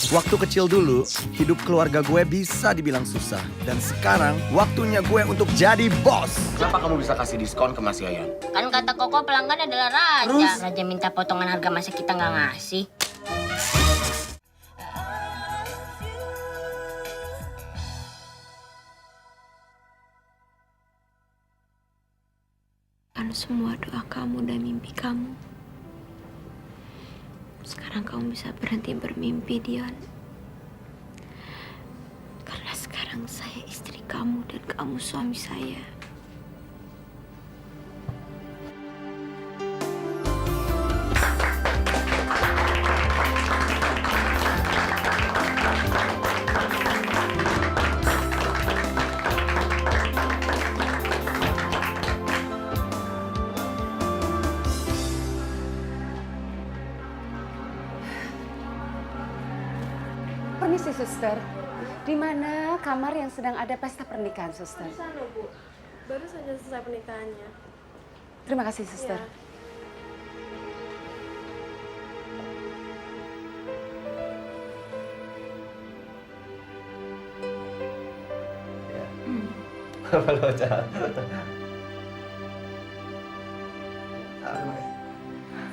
Waktu kecil dulu, hidup keluarga gue bisa dibilang susah. Dan sekarang, waktunya gue untuk jadi bos. Kenapa kamu bisa kasih diskon ke Mas Yayan? Kan kata Koko pelanggan adalah raja. Terus? Raja minta potongan harga masa kita nggak ngasih. Kan semua doa kamu dan mimpi kamu. Sekarang kamu bisa berhenti bermimpi, Dion. Karena sekarang saya istri kamu dan kamu suami saya. Permisi, suster. Di mana kamar yang sedang ada pesta pernikahan, suster? Di sana, Bu. Baru saja selesai pernikahannya. Terima kasih, suster. Iya. Apa lo, Cak?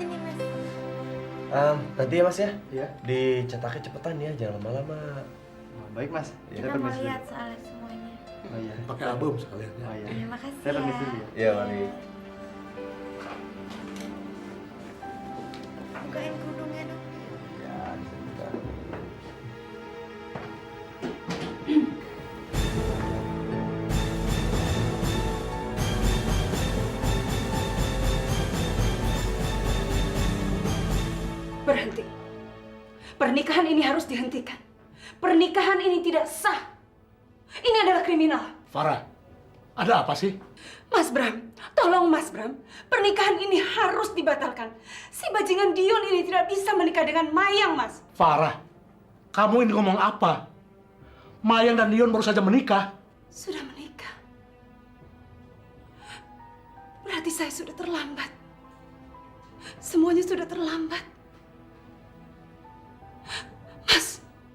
Sini, Mas. Nanti ya Mas ya? Iya. Dicetaknya cepetan ya, jangan lama-lama. Baik mas. Kita mau lihat soalnya semuanya. Oh iya. Pakai album sekalian ya. Oh iya. Terima kasih Saya ya. permisi dulu ya. Iya, mari. Bukain kerudungnya dong. Ya, sebentar. Berhenti. Pernikahan ini harus dihentikan. Pernikahan ini tidak sah. Ini adalah kriminal. Farah, ada apa sih? Mas Bram, tolong Mas Bram. Pernikahan ini harus dibatalkan. Si bajingan Dion ini tidak bisa menikah dengan Mayang, Mas. Farah, kamu ini ngomong apa? Mayang dan Dion baru saja menikah. Sudah menikah. Berarti saya sudah terlambat. Semuanya sudah terlambat.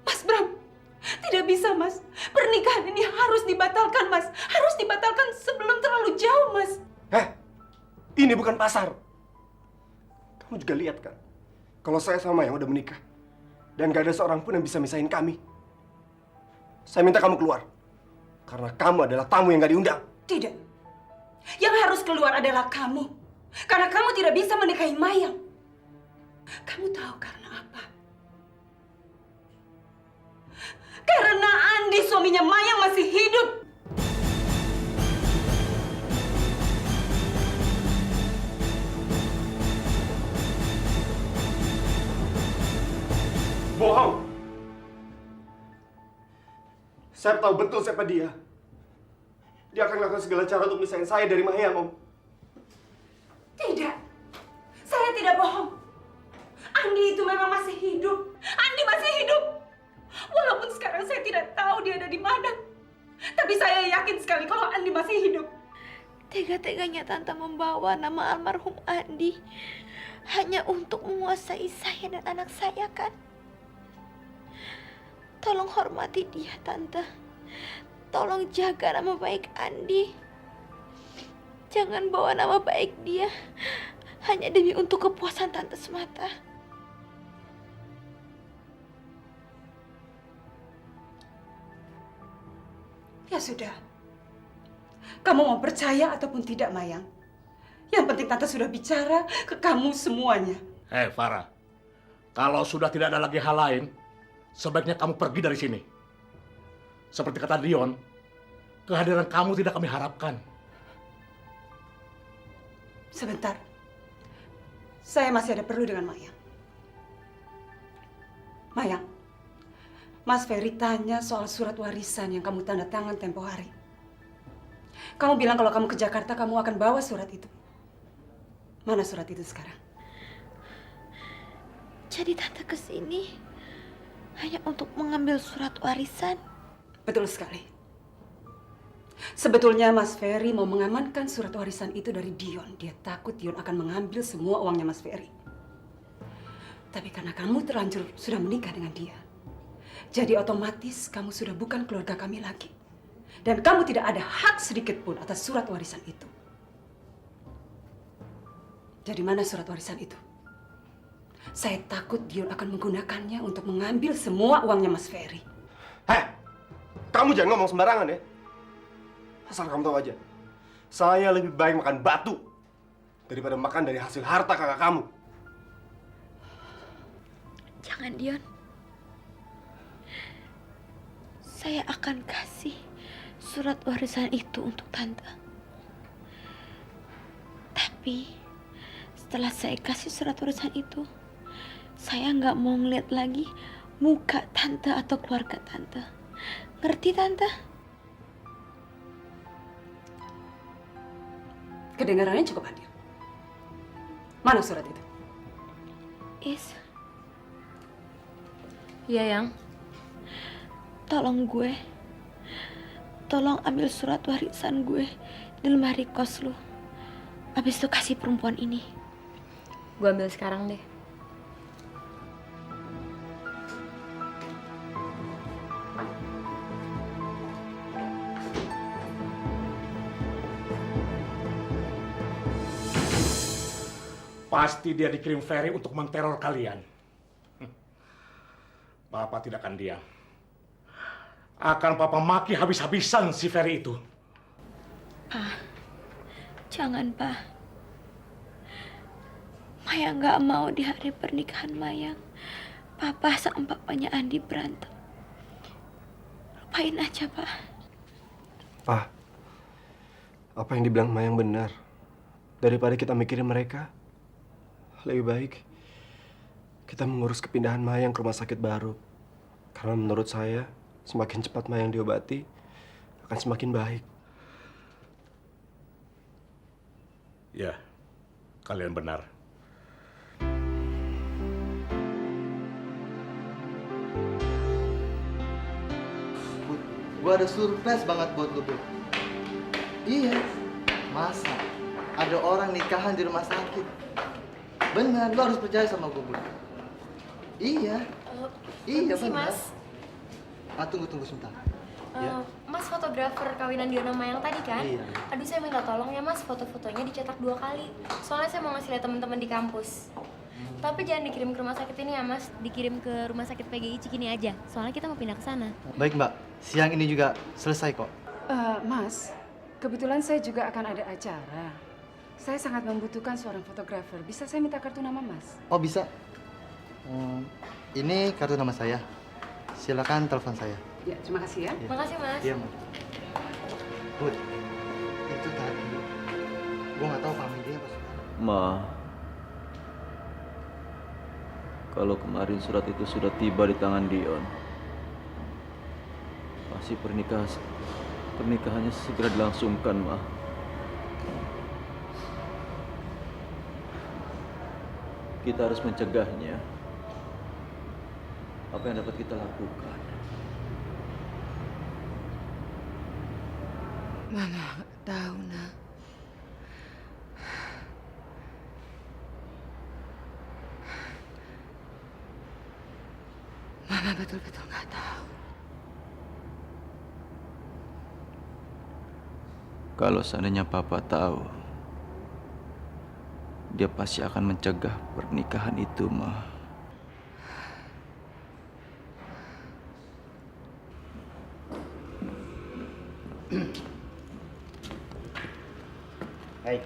Mas Bram, tidak bisa, Mas. Pernikahan ini harus dibatalkan, Mas. Harus dibatalkan sebelum terlalu jauh, Mas. Ini bukan pasar. Kamu juga lihat kan? Kalau saya sama yang udah menikah. Dan gak ada seorang pun yang bisa misahin kami. Saya minta kamu keluar. Karena kamu adalah tamu yang gak diundang. Tidak. Yang harus keluar adalah kamu. Karena kamu tidak bisa menikahi Mayang. Kamu tahu karena apa? Karena Andi, suaminya Mayang, masih hidup. Bohong! Saya tahu betul siapa dia. Dia akan lakukan segala cara untuk misahin saya dari Mayang, Om. Tidak. Saya tidak bohong. Andi itu memang masih hidup. Andi masih hidup. Walaupun sekarang saya tidak tahu dia ada di mana. Tapi saya yakin sekali kalau Andi masih hidup. Tega-teganya Tante membawa nama almarhum Andi hanya untuk menguasai saya dan anak saya, kan? Tolong hormati dia, Tante. Tolong jaga nama baik Andi. Jangan bawa nama baik dia hanya demi untuk kepuasan Tante semata. Ya sudah. Kamu mau percaya ataupun tidak, Mayang? Yang penting Tante sudah bicara ke kamu semuanya. Hei Farah, kalau sudah tidak ada lagi hal lain, sebaiknya kamu pergi dari sini. Seperti kata Dion, kehadiran kamu tidak kami harapkan. Sebentar. Saya masih ada perlu dengan Mayang. Mayang, Mas Ferry tanya soal surat warisan yang kamu tanda tangan tempo hari. Kamu bilang kalau kamu ke Jakarta, kamu akan bawa surat itu. Mana surat itu sekarang? Jadi Tante kesini hanya untuk mengambil surat warisan. Betul sekali. Sebetulnya Mas Ferry mau mengamankan surat warisan itu dari Dion. Dia takut Dion akan mengambil semua uangnya Mas Ferry. Tapi karena kamu terlanjur sudah menikah dengan dia, Jadi otomatis kamu sudah bukan keluarga kami lagi. Dan kamu tidak ada hak sedikit pun atas surat warisan itu. Jadi mana surat warisan itu? Saya takut Dion akan menggunakannya untuk mengambil semua uangnya Mas Ferry. Heh, kamu jangan ngomong sembarangan ya. Asal kamu tahu aja, saya lebih baik makan batu daripada makan dari hasil harta kakak kamu. Jangan, Dion. Saya akan kasih surat warisan itu untuk tante. Tapi setelah saya kasih surat warisan itu, saya nggak mau ngeliat lagi muka tante atau keluarga tante. Ngerti, tante? Kedengarannya cukup adil. Mana surat itu? Is, Iya, Yang. tolong gue. Tolong ambil surat warisan gue di lemari kos lu. Habis itu kasih perempuan ini. Gue ambil sekarang deh. Pasti dia dikirim Ferry untuk menteror kalian. Papa tidak akan diam. Akan Papa maki habis-habisan si Ferry itu. Pa, jangan, Pa. Maya nggak mau di hari pernikahan Mayang, Papa sama papanya Andi berantem. Lupain aja, Pa. Pa, apa yang dibilang Mayang benar. Daripada kita mikirin mereka, lebih baik kita mengurus kepindahan Mayang ke rumah sakit baru. Karena menurut saya, semakin cepat Mayang diobati, akan semakin baik. Ya, kalian benar. Bud, gua ada surprise banget buat lu, Bud. Iya, masa ada orang nikahan di rumah sakit? Benar, lu harus percaya sama gua, Bud. Iya, iya Permisi, benar. Mas. Tunggu sebentar. Mas fotografer kawinan Dion sama yang tadi kan? Iya. Aduh, saya minta tolong ya Mas, foto-fotonya dicetak 2 kali. Soalnya saya mau ngasih lihat teman-teman di kampus. Tapi jangan dikirim ke rumah sakit ini ya Mas, dikirim ke rumah sakit PGI Cikini aja. Soalnya kita mau pindah ke sana. Baik, Mbak. Siang ini juga selesai kok. Mas, kebetulan saya juga akan ada acara. Saya sangat membutuhkan seorang fotografer. Bisa saya minta kartu nama Mas? Oh, bisa. Ini kartu nama saya. Silakan telepon saya. Ya, terima kasih ya. Makasih Mas. Iya, Mbak. Bud, itu tadi. Gua nggak tahu family dia apa saudara. Ma, kalau kemarin surat itu sudah tiba di tangan Dion, pasti pernikahannya segera dilangsungkan, Ma. Kita harus mencegahnya. Apa yang dapat kita lakukan? Mama nggak tahu, Nak. Mama betul-betul nggak tahu. Kalau seandainya Papa tahu, dia pasti akan mencegah pernikahan itu, Ma. Hei,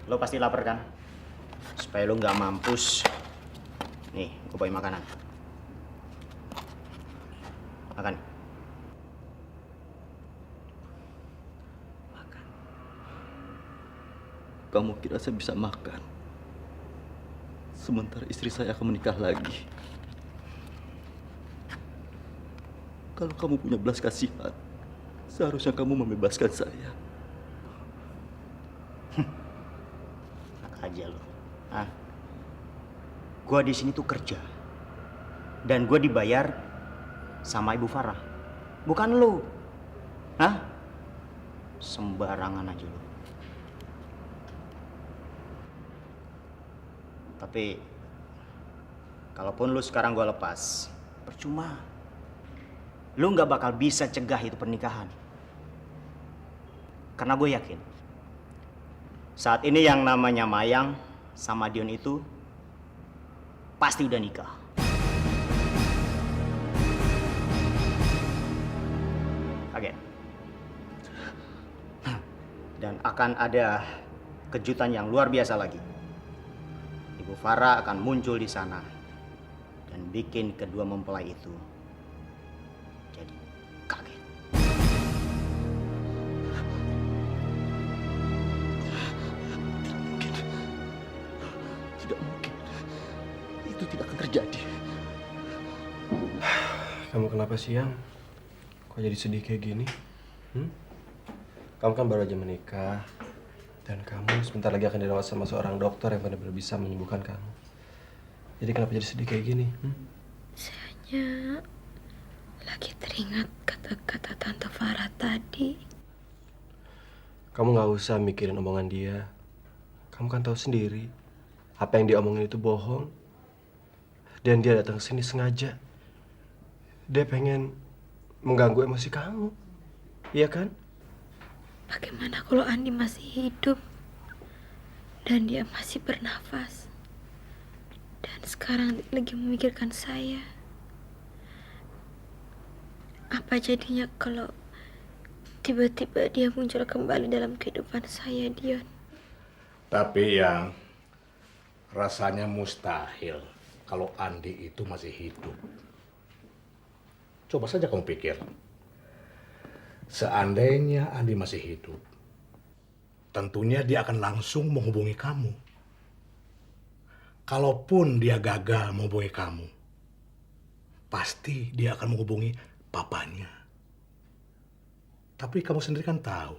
lo pasti lapar kan? Supaya lo nggak mampus. Nih, gue bawain makanan. Makan. Kamu kira saya bisa makan? Sementara istri saya akan menikah lagi. Kalau kamu punya belas kasihan, seharusnya kamu membebaskan saya. Enak aja lo. Ah, gue di sini tuh kerja. Dan gue dibayar sama Ibu Farah. Bukan lo. Hah? Sembarangan aja lo. Tapi kalaupun lu sekarang gue lepas, percuma. Lu nggak bakal bisa cegah itu pernikahan. Karena gue yakin, saat ini yang namanya Mayang sama Dion itu pasti udah nikah. Kaget. Dan akan ada kejutan yang luar biasa lagi. Ibu Farah akan muncul di sana dan bikin kedua mempelai itu jadi kaget. Tidak mungkin. Itu tidak akan terjadi. Kamu kenapa sih, Yang? Kok jadi sedih kayak gini? Kamu kan baru aja menikah. Dan kamu sebentar lagi akan dirawat sama seorang dokter yang benar-benar bisa menyembuhkan kamu. Jadi kenapa jadi sedih kayak gini? Saya hanya lagi teringat kata-kata Tante Farah tadi. Kamu nggak usah mikirin omongan dia. Kamu kan tahu sendiri, apa yang dia omongin itu bohong. Dan dia datang ke sini sengaja. Dia pengen mengganggu emosi kamu. Iya kan? Bagaimana kalau Andi masih hidup dan dia masih bernafas dan sekarang lagi memikirkan saya? Apa jadinya kalau tiba-tiba dia muncul kembali dalam kehidupan saya, Dion? Tapi yang rasanya mustahil kalau Andi itu masih hidup. Coba saja kamu pikir. Seandainya Andi masih hidup, tentunya dia akan langsung menghubungi kamu. Kalaupun dia gagal menghubungi kamu, pasti dia akan menghubungi papanya. Tapi kamu sendiri kan tahu,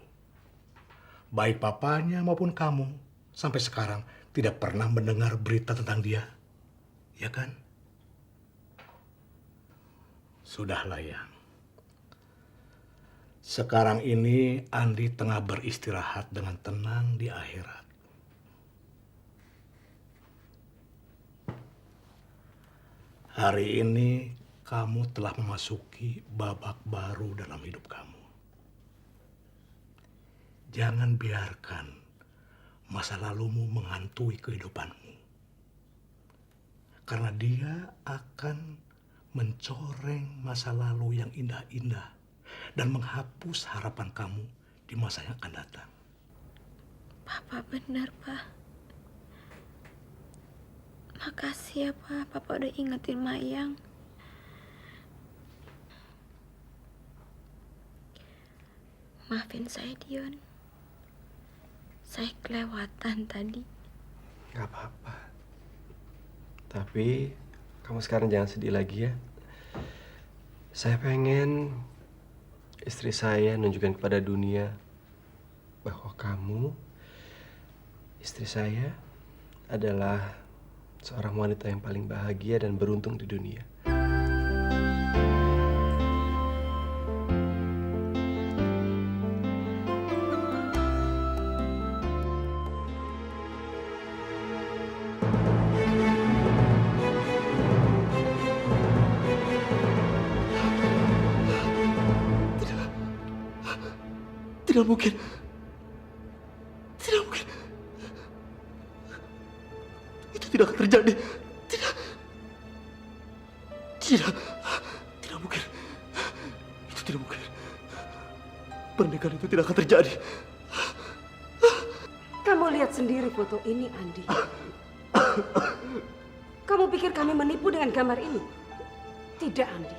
baik papanya maupun kamu sampai sekarang tidak pernah mendengar berita tentang dia, ya kan? Sudahlah ya. Sekarang ini Andi tengah beristirahat dengan tenang di akhirat. Hari ini kamu telah memasuki babak baru dalam hidup kamu. Jangan biarkan masa lalumu menghantui kehidupanmu. Karena dia akan mencoreng masa lalu yang indah-indah dan menghapus harapan kamu di masa yang akan datang. Papa benar, Pak. Makasih ya, Pak. Papa udah ingetin Mayang. Maafin saya, Dion. Saya kelewatan tadi. Gak apa-apa. Tapi kamu sekarang jangan sedih lagi ya. Saya pengen istri saya nunjukkan kepada dunia bahwa kamu, istri saya, adalah seorang wanita yang paling bahagia dan beruntung di dunia. Tidak mungkin. Tidak mungkin. Itu tidak akan terjadi. Tidak. Tidak. Tidak mungkin. Itu tidak mungkin. Pernikahan itu tidak akan terjadi. Kamu lihat sendiri foto ini, Andi. Kamu pikir kami menipu dengan gambar ini? Tidak, Andi.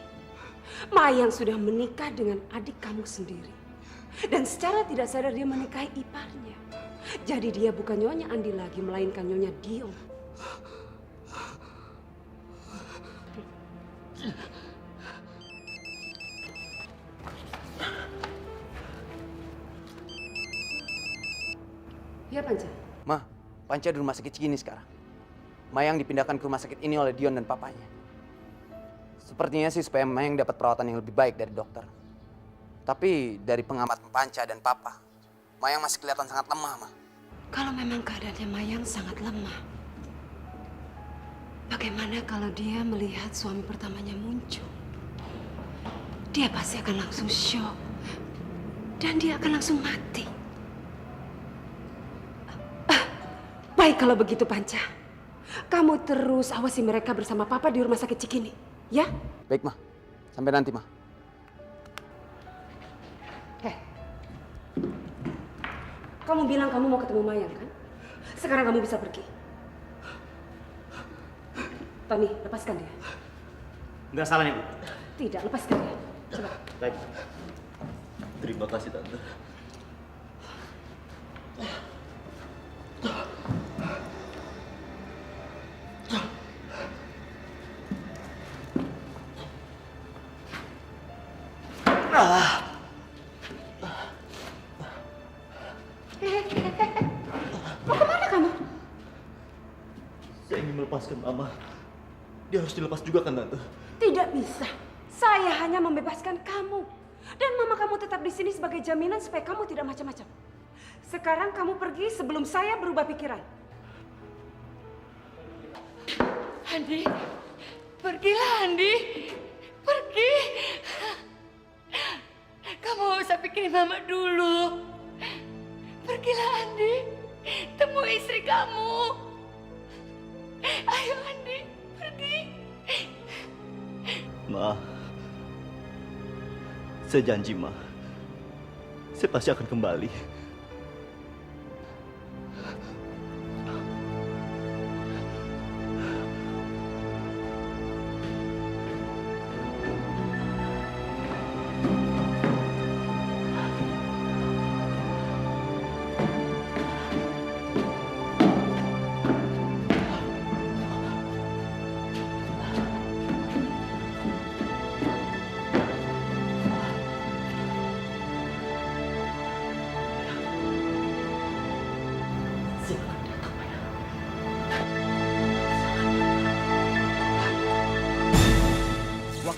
Mayang sudah menikah dengan adik kamu sendiri. Dan secara tidak sadar dia menikahi iparnya. Jadi dia bukan Nyonya Andi lagi, melainkan Nyonya Dion. Ya, Panca. Ma, Panca di rumah sakit Cikini sekarang. Mayang dipindahkan ke rumah sakit ini oleh Dion dan papanya. Sepertinya sih supaya Mayang dapat perawatan yang lebih baik dari dokter. Tapi dari pengamat Panca dan Papa, Mayang masih kelihatan sangat lemah, Ma. Kalau memang keadaannya Mayang sangat lemah, bagaimana kalau dia melihat suami pertamanya muncul? dia pasti akan langsung shock. Dan dia akan langsung mati. Baik kalau begitu, Panca. Kamu terus awasi mereka bersama Papa di rumah sakit Cikini, ya? Baik, Ma. Sampai nanti, Ma. Kamu bilang kamu mau ketemu Mayang, kan? Sekarang kamu bisa pergi. Tony, lepaskan dia. Nggak salah nih, Bu. Tidak, lepaskan dia. Coba. Baik. Terima kasih, Tante. Mau kemana kamu? Saya ingin melepaskan Mama. Dia harus dilepas juga kan, Tante? Tidak bisa. Saya hanya membebaskan kamu. Dan mama kamu tetap di sini sebagai jaminan supaya kamu tidak macam-macam. Sekarang kamu pergi sebelum saya berubah pikiran. Andi, pergilah Andi. Pergi. Kamu gak usah pikirin Mama dulu. Pergilah Andi. Temui istri kamu. Ayo Andi, pergi. Ma, saya janji, Ma. Saya pasti akan kembali.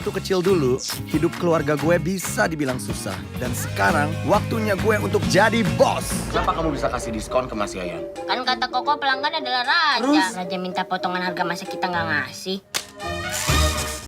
Waktu kecil dulu, hidup keluarga gue bisa dibilang susah. Dan sekarang, waktunya gue untuk jadi bos. Kenapa kamu bisa kasih diskon ke Mas Yayan? Kan kata Koko pelanggan adalah raja. Terus? Raja minta potongan harga masa kita nggak ngasih.